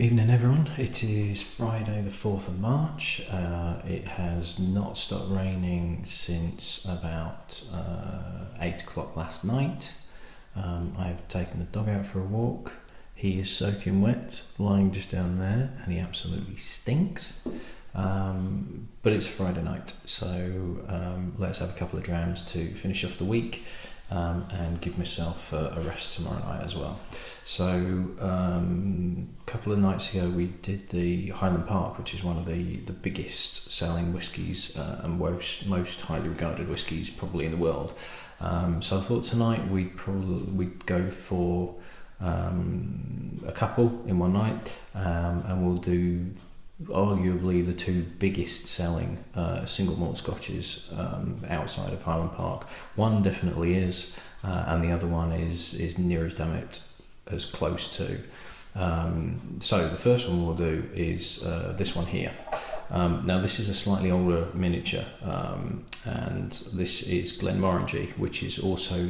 Evening everyone, it is Friday the 4th of March. It has not stopped raining since about 8 o'clock last night. I've taken the dog out for a walk. He is soaking wet, lying just down there, and he absolutely stinks. But it's Friday night, so let's have a couple of drams to finish off the week. And give myself a rest tomorrow night as well. So a couple of nights ago we did the Highland Park, which is one of the biggest selling whiskies and most highly regarded whiskies probably in the world. So I thought tonight we'd go for a couple in one night, and we'll do arguably the two biggest selling single malt scotches outside of Highland Park. One definitely is, and the other one is near as damn it as close to. So the first one we'll do is this one here. Now this is a slightly older miniature, and this is Glenmorangie, which is also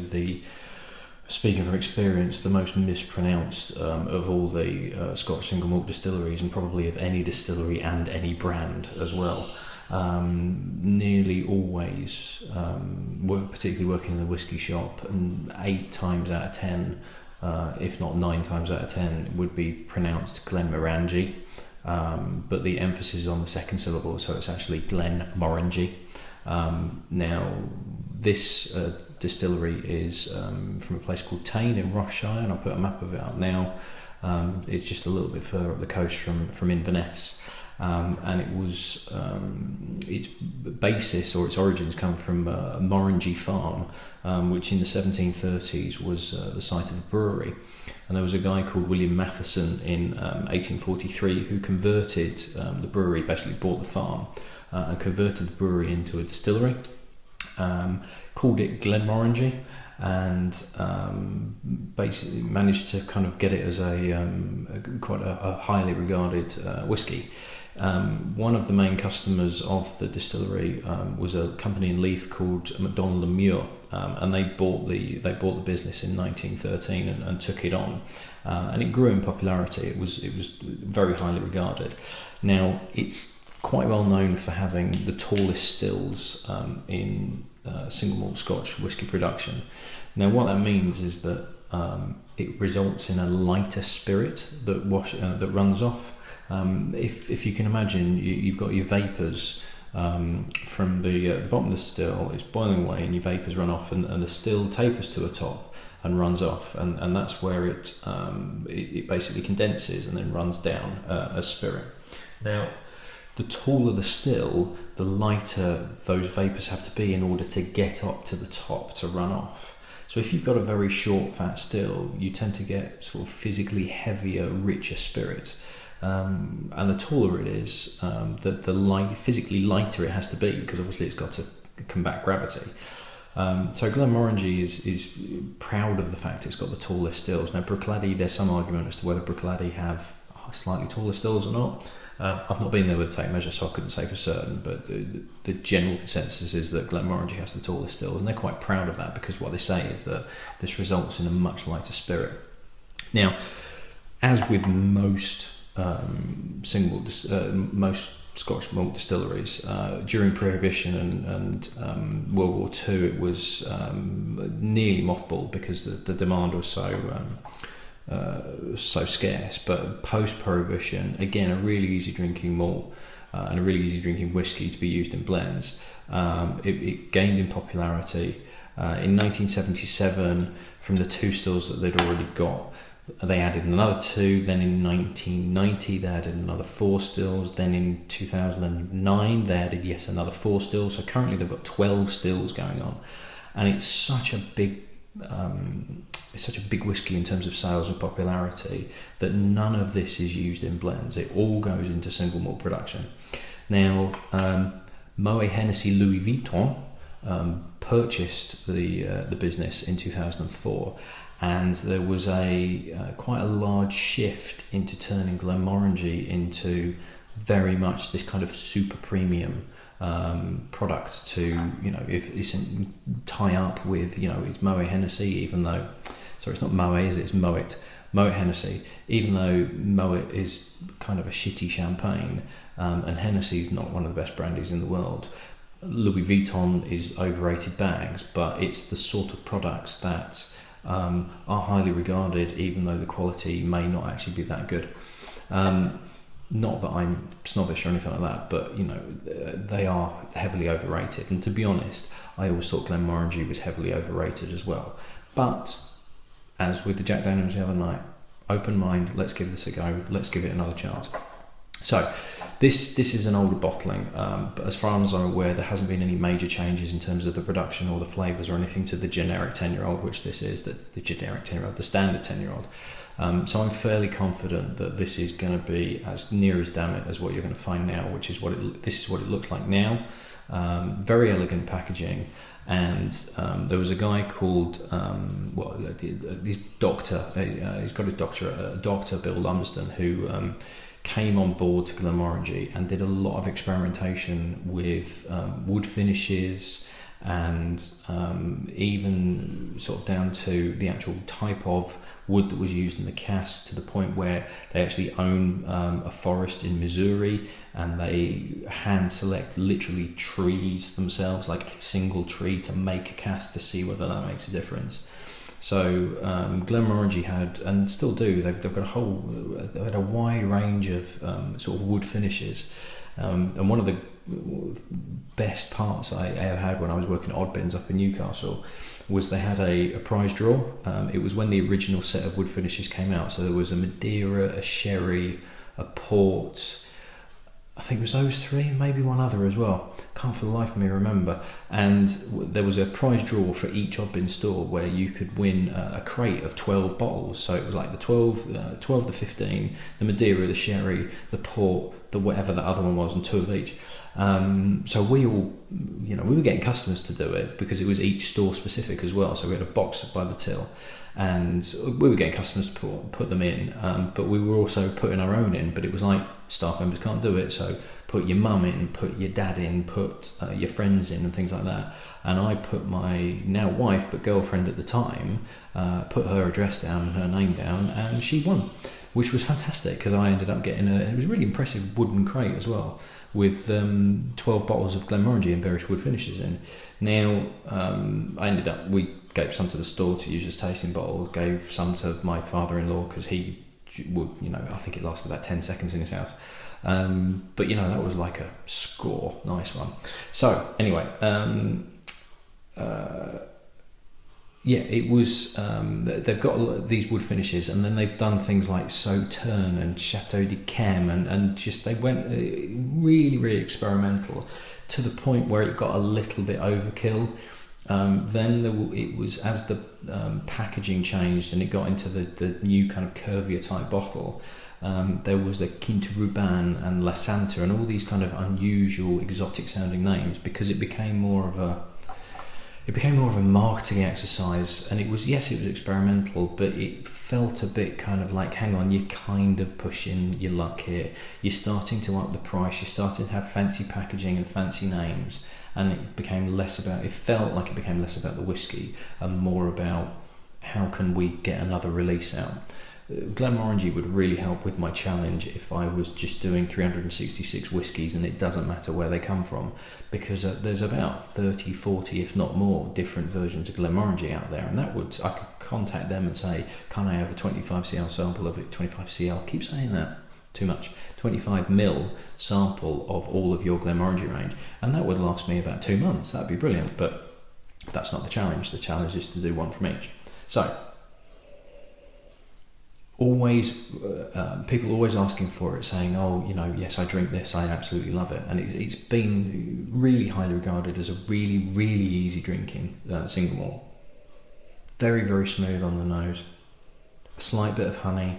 speaking from experience, the most mispronounced of all the Scotch Single Malt distilleries, and probably of any distillery and any brand as well. Nearly always, particularly working in the whisky shop, and 8 times out of 10, if not 9 times out of 10, would be pronounced Glenmorangie, but the emphasis is on the second syllable, so it's actually Glenmorangie. Now this distillery is from a place called Tain in Ross-shire, and I'll put a map of it up now. It's just a little bit further up the coast from Inverness, and it was its basis or its origins come from Morangie Farm, which in the 1730s was the site of a brewery. And there was a guy called William Matheson in 1843 who converted the brewery, basically bought the farm and converted the brewery into a distillery. Called it Glenmorangie, and basically managed to kind of get it as quite a highly regarded whiskey. One of the main customers of the distillery was a company in Leith called Macdonald and Muir, and they bought the business in 1913 and took it on, and it grew in popularity. It was very highly regarded. Now it's quite well known for having the tallest stills in single malt Scotch whisky production. Now what that means is that it results in a lighter spirit that runs off. If you can imagine, you've got your vapours from the bottom of the still, it's boiling away, and your vapours run off, and the still tapers to a top and runs off, and that's where it basically condenses and then runs down as spirit. Now the taller the still, the lighter those vapours have to be in order to get up to the top to run off. So if you've got a very short fat still, you tend to get sort of physically heavier, richer spirit. And the taller it is, the physically lighter it has to be, because obviously it's got to combat gravity. So Glenmorangie is proud of the fact it's got the tallest stills. Now Bruichladdich, there's some argument as to whether Bruichladdich have slightly taller stills or not. I've not been there with a tape measure, so I couldn't say for certain, but the general consensus is that Glenmorangie has the tallest stills, and they're quite proud of that, because what they say is that this results in a much lighter spirit. Now, as with most most Scotch malt distilleries, during Prohibition and World War II, it was nearly mothballed because the demand was so scarce. But post-Prohibition, again, a really easy drinking malt and a really easy drinking whiskey to be used in blends. It gained in popularity. In 1977, from the 2 stills that they'd already got, they added another 2. Then in 1990 they added another 4 stills. Then in 2009 they added yet another 4 stills. So currently they've got 12 stills going on, and it's such a big whiskey in terms of sales and popularity that none of this is used in blends. It all goes into single malt production. Now Moet Hennessy Louis Vuitton purchased the business in 2004, and there was quite a large shift into turning Glenmorangie into very much this kind of super premium product to, if it's tie up with, it's Moet Hennessy, even though, sorry, it's not Moet, it's Moet, Moet Hennessy, even though Moet is kind of a shitty champagne, and Hennessy's not one of the best brandies in the world. Louis Vuitton is overrated bags, but it's the sort of products that are highly regarded, even though the quality may not actually be that good. Not that I'm snobbish or anything like that, but you know, they are heavily overrated. And to be honest, I always thought Glenmorangie was heavily overrated as well. But as with the Jack Daniels the other night, open mind, let's give this a go, let's give it another chance. So this is an older bottling, but as far as I'm aware, there hasn't been any major changes in terms of the production or the flavours or anything to the generic 10-year-old, which this is, the generic 10-year-old, the standard 10-year-old. So I'm fairly confident that this is going to be as near as damn it as what you're going to find now, which is this is what it looks like now. Very elegant packaging, and there was a guy called this doctor. He's got his doctorate, Dr. Bill Lumsden, who came on board to Glenmorangie and did a lot of experimentation with wood finishes, and even sort of down to the actual type of wood that was used in the cask, to the point where they actually own a forest in Missouri, and they hand select literally trees themselves, like a single tree, to make a cask to see whether that makes a difference. So Glenmorangie had, and still do, they've got they had a wide range of sort of wood finishes, and one of the best parts I ever had when I was working at Odd Bins up in Newcastle was they had a prize draw. It was when the original set of wood finishes came out, so there was a Madeira, a Sherry, a Port, I think it was those three, maybe one other as well. Can't for the life of me remember. And there was a prize draw for each Odd Bin store where you could win a crate of 12 bottles. So it was like the 12 to 15, the Madeira, the Sherry, the Port, the whatever the other one was, and two of each. So we all, we were getting customers to do it because it was each store specific as well. So we had a box by the till, and we were getting customers to put them in, but we were also putting our own in. But it was like, staff members can't do it, so put your mum in, put your dad in, put your friends in, and things like that. And I put my now wife but girlfriend at the time, put her address down and her name down, and she won, which was fantastic because I ended up getting it was a really impressive wooden crate as well, with 12 bottles of Glenmorangie and various wood finishes in. Now we gave some to the store to use as tasting bottles, gave some to my father-in-law because he would, I think it lasted about 10 seconds in his house. But that was like a score, nice one. So anyway, it was, they've got these wood finishes, and then they've done things like Sauternes and Chateau de Chem, and just they went really, really experimental to the point where it got a little bit overkill. Then it was, as the packaging changed and it got into the new kind of curvier type bottle, there was the Quinta Ruban and La Santa and all these kind of unusual, exotic sounding names, because it became more of a marketing exercise. And it was experimental, but it felt a bit kind of like, hang on, you're kind of pushing your luck here. You're starting to up the price, you're starting to have fancy packaging and fancy names. And it felt like it became less about the whiskey and more about how can we get another release out. Glenmorangie would really help with my challenge if I was just doing 366 whiskies, and it doesn't matter where they come from, because there's about 30, 40, if not more, different versions of Glenmorangie out there, and I could contact them and say, can I have a 25cl sample of it, 25cl, keep saying that, too much, 25 ml sample of all of your Glenmorangie range, and that would last me about 2 months. That'd be brilliant, but that's not the challenge. The challenge is to do one from each. So people always asking for it, saying, yes, I drink this, I absolutely love it, and it's been really highly regarded as a really, really easy drinking single malt. Very, very smooth on the nose, a slight bit of honey.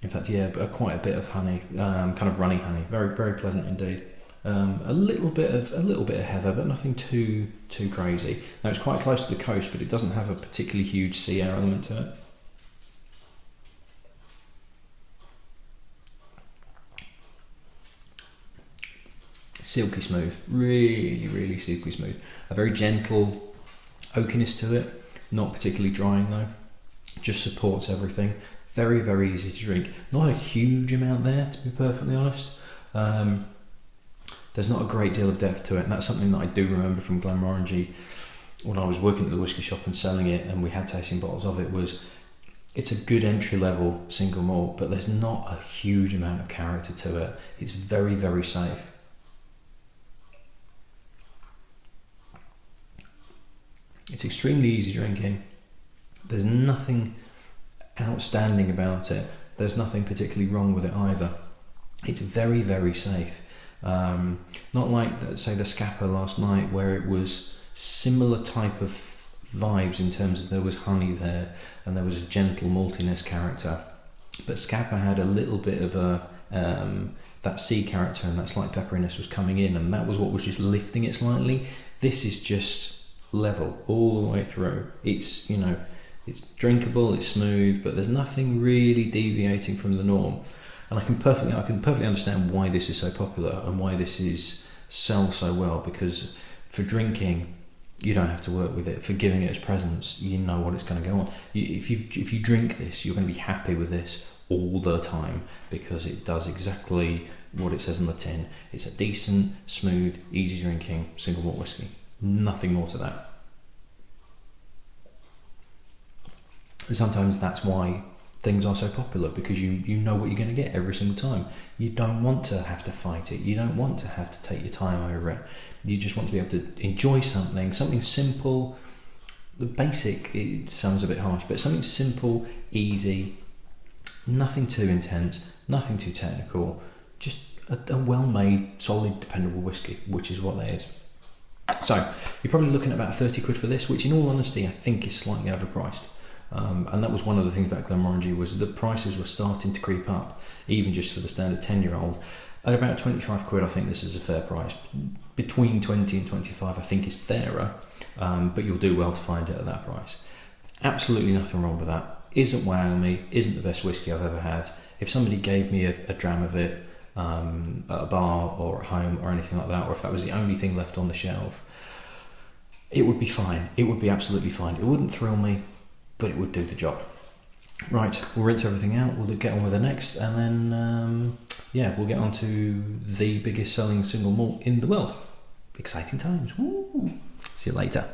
In fact, but quite a bit of honey, kind of runny honey. Very, very pleasant indeed. A little bit of heather, but nothing too crazy. Now it's quite close to the coast, but it doesn't have a particularly huge sea air element to it. Silky smooth, really, really silky smooth. A very gentle oakiness to it, not particularly drying though. just supports everything. Very, very easy to drink. Not a huge amount there, to be perfectly honest. There's not a great deal of depth to it, and that's something that I do remember from Glenmorangie when I was working at the whisky shop and selling it, and we had tasting bottles of it. It's a good entry level single malt, but there's not a huge amount of character to it. It's very, very safe. It's extremely easy drinking. There's nothing outstanding about it. There's nothing particularly wrong with it either. It's very, very safe. Not like, say, the Scapa last night, where it was similar type of vibes in terms of there was honey there and there was a gentle maltiness character, but Scapa had a little bit of a that sea character, and that slight pepperiness was coming in, and that was what was just lifting it slightly. This is just level all the way through. It's, you know, it's drinkable, it's smooth, but there's nothing really deviating from the norm. And I can perfectly understand why this is so popular and why this sells so well, because for drinking, you don't have to work with it. For giving it as presents, you know what it's going to go on. If you drink this, you're going to be happy with this all the time, because it does exactly what it says on the tin. It's a decent, smooth, easy drinking single malt whiskey. Nothing more to that. And sometimes that's why things are so popular, because you know what you're going to get every single time. You don't want to have to fight it. You don't want to have to take your time over it. You just want to be able to enjoy something simple. The basic, it sounds a bit harsh, but something simple, easy, nothing too intense, nothing too technical, just a well-made, solid, dependable whiskey, which is what that is. So you're probably looking at about 30 quid for this, which in all honesty I think is slightly overpriced. And that was one of the things about Glenmorangie, was the prices were starting to creep up, even just for the standard 10-year-old. At about 25 quid, I think this is a fair price. Between 20 and 25, I think is fairer, but you'll do well to find it at that price. Absolutely nothing wrong with that. Isn't wowing me, isn't the best whiskey I've ever had. If somebody gave me a dram of it at a bar or at home or anything like that, or if that was the only thing left on the shelf, it would be fine. It would be absolutely fine. It wouldn't thrill me, but it would do the job. Right, we'll rinse everything out, we'll get on with the next, and then we'll get on to the biggest selling single malt in the world. Exciting times. Woo. See you later.